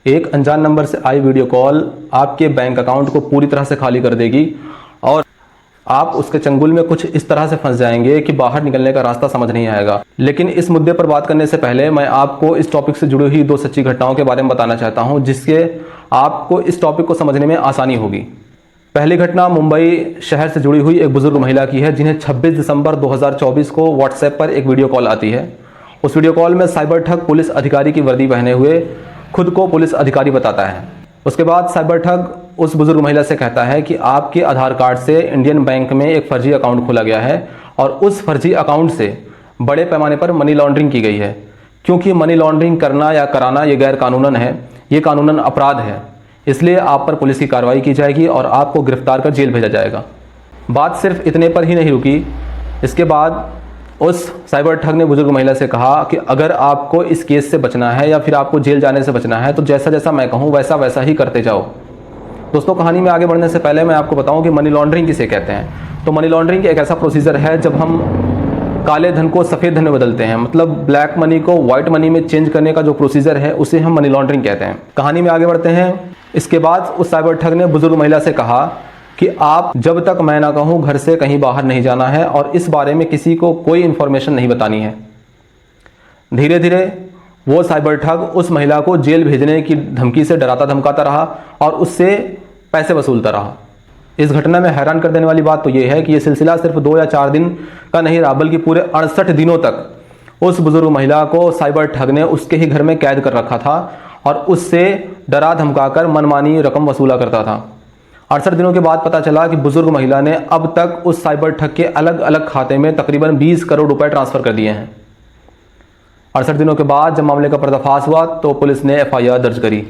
एक अनजान नंबर से आई वीडियो कॉल आपके बैंक अकाउंट को पूरी तरह से खाली कर देगी और आप उसके चंगुल में कुछ इस तरह से फंस जाएंगे कि बाहर निकलने का रास्ता समझ नहीं आएगा। लेकिन इस मुद्दे पर बात करने से पहले मैं आपको इस टॉपिक से जुड़ी हुई 2 सच्ची घटनाओं के बारे में बताना चाहता हूं, जिससे आपको इस टॉपिक को समझने में आसानी होगी। पहली घटना मुंबई शहर से जुड़ी हुई एक बुजुर्ग महिला की है, जिन्हें 26 दिसंबर 2024 को व्हाट्सएप पर एक वीडियो कॉल आती है। उस वीडियो कॉल में साइबर ठग पुलिस अधिकारी की वर्दी पहने हुए खुद को पुलिस अधिकारी बताता है। उसके बाद साइबर ठग उस बुजुर्ग महिला से कहता है कि आपके आधार कार्ड से इंडियन बैंक में एक फर्जी अकाउंट खोला गया है और उस फर्जी अकाउंट से बड़े पैमाने पर मनी लॉन्ड्रिंग की गई है। क्योंकि मनी लॉन्ड्रिंग करना या कराना ये गैर कानूनन है, ये कानूनन अपराध है, इसलिए आप पर पुलिस की कार्रवाई की जाएगी और आपको गिरफ्तार कर जेल भेजा जाएगा। बात सिर्फ इतने पर ही नहीं रुकी। इसके बाद उस साइबर ठग ने बुजुर्ग महिला से कहा कि अगर आपको इस केस से बचना है या फिर आपको जेल जाने से बचना है तो जैसा जैसा मैं कहूँ वैसा वैसा ही करते जाओ। दोस्तों, कहानी में आगे बढ़ने से पहले मैं आपको बताऊं कि मनी लॉन्ड्रिंग किसे कहते हैं। तो मनी लॉन्ड्रिंग एक ऐसा प्रोसीजर है जब हम काले धन को सफ़ेद धन में बदलते हैं, मतलब ब्लैक मनी को व्हाइट मनी में चेंज करने का जो प्रोसीजर है उसे हम मनी लॉन्ड्रिंग कहते हैं। कहानी में आगे बढ़ते हैं। इसके बाद उस साइबर ठग ने बुजुर्ग महिला से कहा कि आप जब तक मैं ना कहूँ घर से कहीं बाहर नहीं जाना है और इस बारे में किसी को कोई इन्फॉर्मेशन नहीं बतानी है। धीरे धीरे वो साइबर ठग उस महिला को जेल भेजने की धमकी से डराता धमकाता रहा और उससे पैसे वसूलता रहा। इस घटना में हैरान कर देने वाली बात तो ये है कि ये सिलसिला सिर्फ 2 या 4 दिन का नहीं रहा, बल्कि पूरे 68 दिनों तक उस बुजुर्ग महिला को साइबर ठग ने उसके ही घर में कैद कर रखा था और उससे डरा धमकाकर मनमानी रकम वसूला करता था। 68 दिनों के बाद पता चला कि बुजुर्ग महिला ने अब तक उस साइबर ठग के अलग अलग खाते में तकरीबन 20 करोड़ रुपए ट्रांसफर कर दिए हैं। 68 दिनों के बाद जब मामले का पर्दाफाश हुआ तो पुलिस ने FIR दर्ज करी।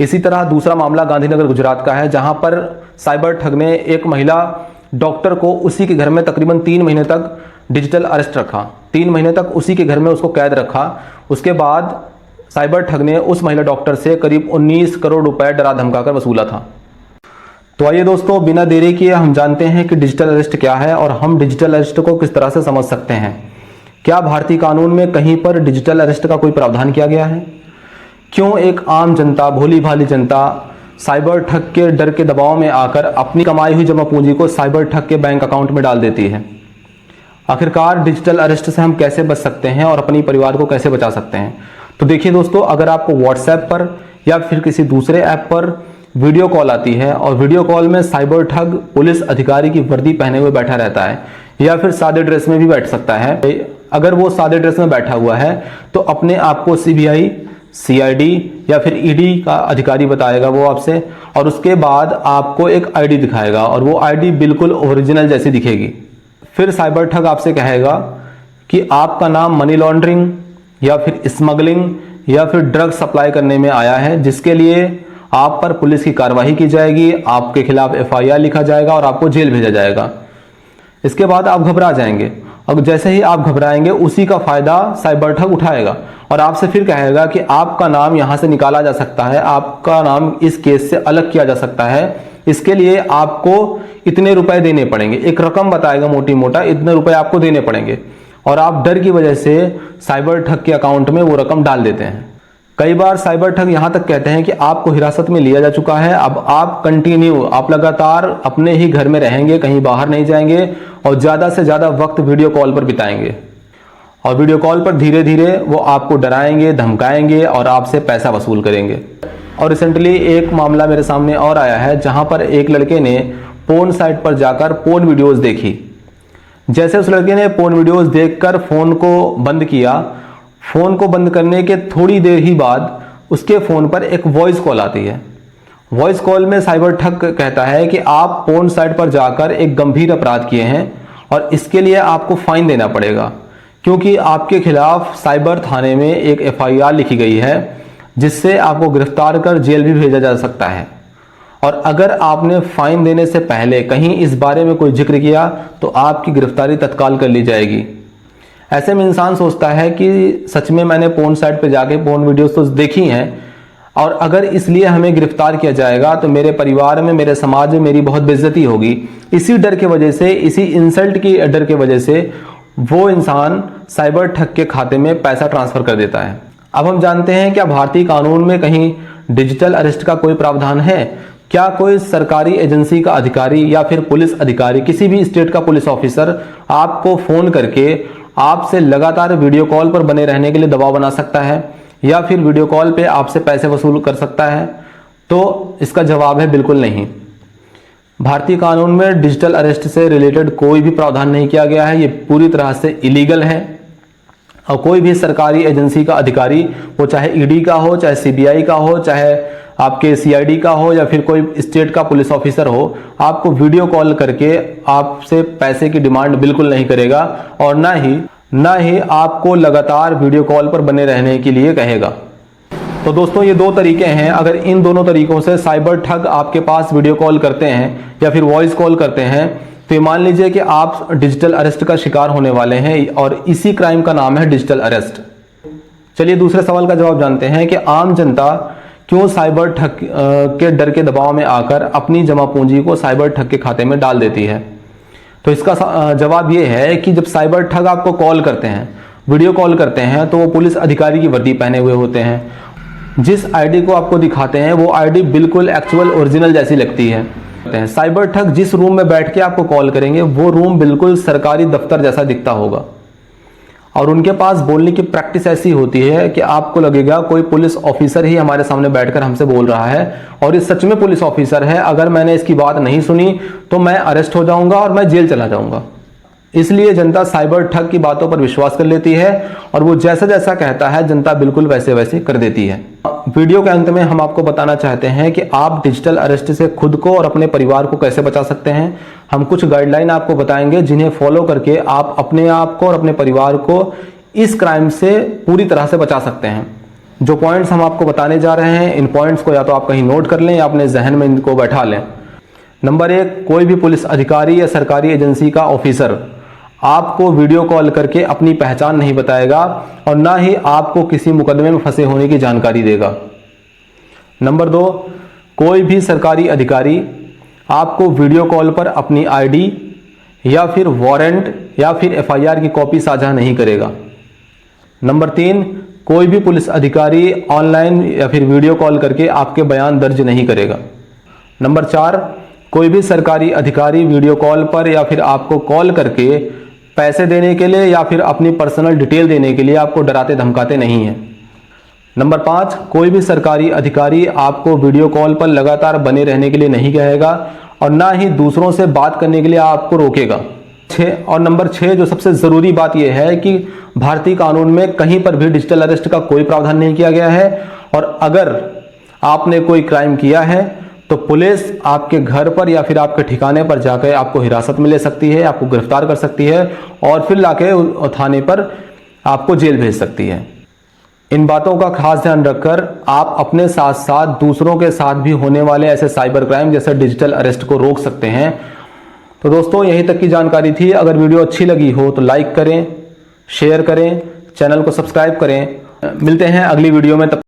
इसी तरह दूसरा मामला गांधीनगर गुजरात का है, जहां पर साइबर ठग ने एक महिला डॉक्टर को उसी के घर में तकरीबन 3 महीने तक डिजिटल अरेस्ट रखा। 3 महीने तक उसी के घर में उसको कैद रखा। उसके बाद साइबर ठग ने उस महिला डॉक्टर से करीब 19 करोड़ रुपए डरा धमकाकर वसूला था। तो आइए दोस्तों, बिना देरी किए हम जानते हैं कि डिजिटल अरेस्ट क्या है और हम डिजिटल अरेस्ट को किस तरह से समझ सकते हैं। क्या भारतीय कानून में कहीं पर डिजिटल अरेस्ट का कोई प्रावधान किया गया है? क्यों एक आम जनता, भोली भाली जनता साइबर ठग के डर के दबाव में आकर अपनी कमाई हुई जमा पूंजी को साइबर ठग के बैंक अकाउंट में डाल देती है? आखिरकार डिजिटल अरेस्ट से हम कैसे बच सकते हैं और अपनी परिवार को कैसे बचा सकते हैं? तो देखिए दोस्तों, अगर आपको व्हाट्सएप पर या फिर किसी दूसरे ऐप पर वीडियो कॉल आती है और वीडियो कॉल में साइबर ठग पुलिस अधिकारी की वर्दी पहने हुए बैठा रहता है या फिर सादे ड्रेस में भी बैठ सकता है। अगर वो सादे ड्रेस में बैठा हुआ है तो अपने आप को CBI, CID या फिर ED का अधिकारी बताएगा वो आपसे, और उसके बाद आपको एक ID दिखाएगा और वो ID बिल्कुल ओरिजिनल जैसी दिखेगी। फिर साइबर ठग आपसे कहेगा कि आपका नाम मनी लॉन्ड्रिंग या फिर स्मगलिंग या फिर ड्रग सप्लाई करने में आया है, जिसके लिए आप पर पुलिस की कार्रवाई की जाएगी, आपके खिलाफ FIR लिखा जाएगा और आपको जेल भेजा जाएगा। इसके बाद आप घबरा जाएंगे और जैसे ही आप घबराएंगे उसी का फायदा साइबर ठग उठाएगा और आपसे फिर कहेगा कि आपका नाम यहां से निकाला जा सकता है, आपका नाम इस केस से अलग किया जा सकता है, इसके लिए आपको इतने रुपए देने पड़ेंगे। एक रकम बताएगा मोटी मोटा, इतने रुपए आपको देने पड़ेंगे और आप डर की वजह से साइबर ठग के अकाउंट में वो रकम डाल देते हैं। कई बार साइबर ठग यहां तक कहते हैं कि आपको हिरासत में लिया जा चुका है, अब आप लगातार अपने ही घर में रहेंगे, कहीं बाहर नहीं जाएंगे और ज़्यादा से ज़्यादा वक्त वीडियो कॉल पर बिताएंगे और वीडियो कॉल पर धीरे धीरे वो आपको डराएंगे, धमकाएंगे और आपसे पैसा वसूल करेंगे। और रिसेंटली एक मामला मेरे सामने और आया है, जहां पर एक लड़के ने पोर्न साइट पर जाकर पोर्न वीडियोज़ देखी। जैसे उस लड़के ने पोर्न वीडियोज़ देखकर फ़ोन को बंद किया, फ़ोन को बंद करने के थोड़ी देर ही बाद उसके फ़ोन पर एक वॉइस कॉल आती है। वॉइस कॉल में साइबर ठग कहता है कि आप पोर्न साइट पर जाकर एक गंभीर अपराध किए हैं और इसके लिए आपको फाइन देना पड़ेगा, क्योंकि आपके खिलाफ साइबर थाने में एक FIR लिखी गई है, जिससे आपको गिरफ्तार कर जेल भी भेजा जा सकता है। और अगर आपने फाइन देने से पहले कहीं इस बारे में कोई जिक्र किया तो आपकी गिरफ्तारी तत्काल कर ली जाएगी। ऐसे में इंसान सोचता है कि सच में मैंने पोर्न साइट पर जाके पोर्न वीडियोस तो देखी हैं और अगर इसलिए हमें गिरफ्तार किया जाएगा तो मेरे परिवार में, मेरे समाज में मेरी बहुत बेइज्जती होगी। इसी डर के वजह से, इसी इंसल्ट की डर के वजह से वो इंसान साइबर ठग के खाते में पैसा ट्रांसफर कर देता है। अब हम जानते हैं क्या भारतीय कानून में कहीं डिजिटल अरेस्ट का कोई प्रावधान है? क्या कोई सरकारी एजेंसी का अधिकारी या फिर पुलिस अधिकारी, किसी भी स्टेट का पुलिस ऑफिसर आपको फोन करके आपसे लगातार वीडियो कॉल पर बने रहने के लिए दबाव बना सकता है या फिर वीडियो कॉल पे आपसे पैसे वसूल कर सकता है? तो इसका जवाब है बिल्कुल नहीं। भारतीय कानून में डिजिटल अरेस्ट से रिलेटेड कोई भी प्रावधान नहीं किया गया है। ये पूरी तरह से इलीगल है और कोई भी सरकारी एजेंसी का अधिकारी, वो चाहे ईडी का हो, चाहे सीबीआई का हो, चाहे आपके सीआईडी का हो या फिर कोई स्टेट का पुलिस ऑफिसर हो, आपको वीडियो कॉल करके आपसे पैसे की डिमांड बिल्कुल नहीं करेगा और ना ही आपको लगातार वीडियो कॉल पर बने रहने के लिए कहेगा। तो दोस्तों ये दो तरीके हैं। अगर इन दोनों तरीकों से साइबर ठग आपके पास वीडियो कॉल करते हैं या फिर वॉइस कॉल करते हैं तो ये मान लीजिए कि आप डिजिटल अरेस्ट का शिकार होने वाले हैं और इसी क्राइम का नाम है डिजिटल अरेस्ट। चलिए दूसरे सवाल का जवाब जानते हैं कि आम जनता क्यों साइबर ठग के डर के दबाव में आकर अपनी जमा पूंजी को साइबर ठग के खाते में डाल देती है। तो इसका जवाब ये है कि जब साइबर ठग आपको कॉल करते हैं, वीडियो कॉल करते हैं, तो वो पुलिस अधिकारी की वर्दी पहने हुए होते हैं। जिस आईडी को आपको दिखाते हैं वो आईडी बिल्कुल एक्चुअल ओरिजिनल जैसी लगती है। साइबर ठग जिस रूम में बैठ के आपको कॉल करेंगे वो रूम बिल्कुल सरकारी दफ्तर जैसा दिखता होगा और उनके पास बोलने की प्रैक्टिस ऐसी होती है कि आपको लगेगा कोई पुलिस ऑफिसर ही हमारे सामने बैठकर हमसे बोल रहा है और ये सच में पुलिस ऑफिसर है। अगर मैंने इसकी बात नहीं सुनी तो मैं अरेस्ट हो जाऊंगा और मैं जेल चला जाऊंगा। इसलिए जनता साइबर ठग की बातों पर विश्वास कर लेती है और वो जैसा जैसा कहता है जनता बिल्कुल वैसे वैसे कर देती है। वीडियो के अंत में हम आपको बताना चाहते हैं कि आप डिजिटल अरेस्ट से खुद को और अपने परिवार को कैसे बचा सकते हैं। हम कुछ गाइडलाइन आपको बताएंगे जिन्हें फॉलो करके आप अपने आप को और अपने परिवार को इस क्राइम से पूरी तरह से बचा सकते हैं। जो पॉइंट्स हम आपको बताने जा रहे हैं, इन पॉइंट्स को या तो आप कहीं नोट कर लें या अपने जहन में इनको बैठा लें। नंबर 1, कोई भी पुलिस अधिकारी या सरकारी एजेंसी का ऑफिसर आपको वीडियो कॉल करके अपनी पहचान नहीं बताएगा और ना ही आपको किसी मुकदमे में फंसे होने की जानकारी देगा। नंबर 2, कोई भी सरकारी अधिकारी आपको वीडियो कॉल पर अपनी आईडी या फिर वारंट या फिर एफआईआर की कॉपी साझा नहीं करेगा। नंबर 3, कोई भी पुलिस अधिकारी ऑनलाइन या फिर वीडियो कॉल करके आपके बयान दर्ज नहीं करेगा। नंबर 4, कोई भी सरकारी अधिकारी वीडियो कॉल पर या फिर आपको कॉल करके पैसे देने के लिए या फिर अपनी पर्सनल डिटेल देने के लिए आपको डराते धमकाते नहीं हैं। नंबर 5, कोई भी सरकारी अधिकारी आपको वीडियो कॉल पर लगातार बने रहने के लिए नहीं कहेगा और ना ही दूसरों से बात करने के लिए आपको रोकेगा। नंबर 6 जो सबसे ज़रूरी बात यह है कि भारतीय कानून में कहीं पर भी डिजिटल अरेस्ट का कोई प्रावधान नहीं किया गया है और अगर आपने कोई क्राइम किया है तो पुलिस आपके घर पर या फिर आपके ठिकाने पर जाकर आपको हिरासत में ले सकती है, आपको गिरफ्तार कर सकती है और फिर लाके थाने पर आपको जेल भेज सकती है। इन बातों का खास ध्यान रखकर आप अपने साथ साथ दूसरों के साथ भी होने वाले ऐसे साइबर क्राइम जैसे डिजिटल अरेस्ट को रोक सकते हैं। तो दोस्तों यहीं तक की जानकारी थी। अगर वीडियो अच्छी लगी हो तो लाइक करें, शेयर करें, चैनल को सब्सक्राइब करें। मिलते हैं अगली वीडियो में। तब